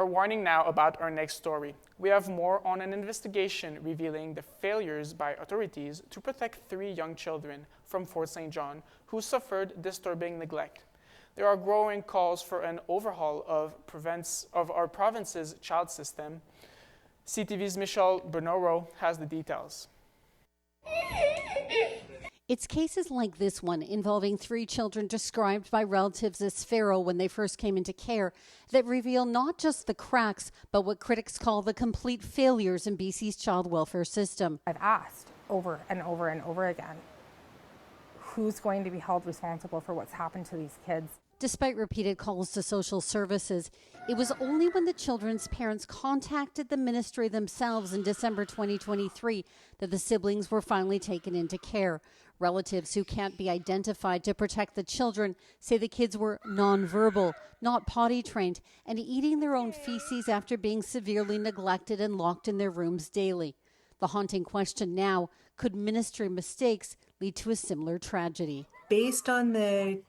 A warning now about our next story. We have more on an investigation revealing the failures by authorities to protect 3 young children from Fort St. John who suffered disturbing neglect. There are growing calls for an overhaul of our province's child system. CTV's Michelle Bernoro has the details. It's cases like this one involving 3 children described by relatives as feral when they first came into care that reveal not just the cracks, but what critics call the complete failures in BC's child welfare system. I've asked over and over and over again, who's going to be held responsible for what's happened to these kids? Despite repeated calls to social services, it was only when the children's parents contacted the ministry themselves in December 2023 that the siblings were finally taken into care. Relatives who can't be identified to protect the children say the kids were nonverbal, not potty trained, and eating their own feces after being severely neglected and locked in their rooms daily. The haunting question now, could ministry mistakes lead to a similar tragedy? Based on the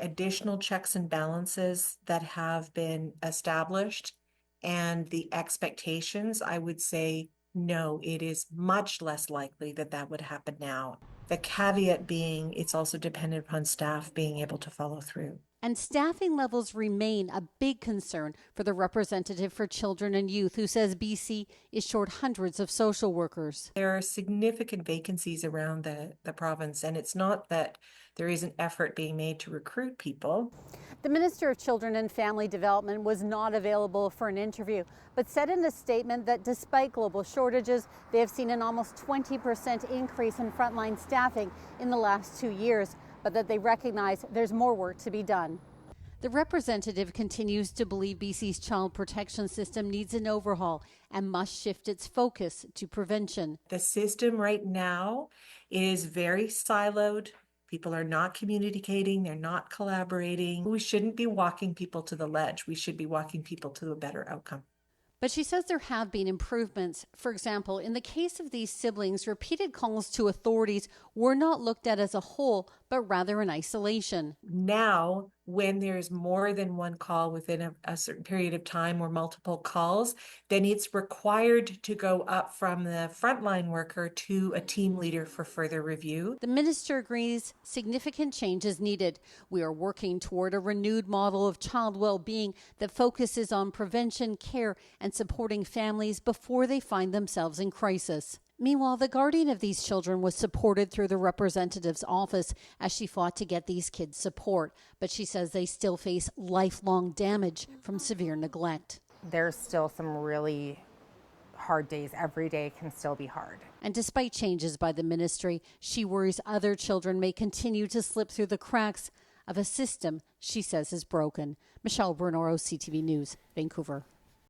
additional checks and balances that have been established and the expectations, I would say no, it is much less likely that that would happen now. The caveat being it's also dependent upon staff being able to follow through. And staffing levels remain a big concern for the representative for children and youth, who says BC is short hundreds of social workers. There are significant vacancies around the province, and it's not that there is an effort being made to recruit people. The Minister of Children and Family Development was not available for an interview, but said in a statement that despite global shortages, they have seen an almost 20% increase in frontline staffing in the last 2 years, but that they recognize there's more work to be done. The representative continues to believe BC's child protection system needs an overhaul and must shift its focus to prevention. The system right now is very siloed. People are not communicating, they're not collaborating. We shouldn't be walking people to the ledge. We should be walking people to a better outcome. But she says there have been improvements. For example, in the case of these siblings, repeated calls to authorities were not looked at as a whole, but rather in isolation. Now, when there's more than one call within a certain period of time or multiple calls, then it's required to go up from the frontline worker to a team leader for further review. The minister agrees significant change is needed. We are working toward a renewed model of child well-being that focuses on prevention, care, and supporting families before they find themselves in crisis. Meanwhile, the guardian of these children was supported through the representative's office as she fought to get these kids support. But she says they still face lifelong damage from severe neglect. There's still some really hard days. Every day can still be hard. And despite changes by the ministry, she worries other children may continue to slip through the cracks of a system she says is broken. Michelle Bernoro, CTV News, Vancouver.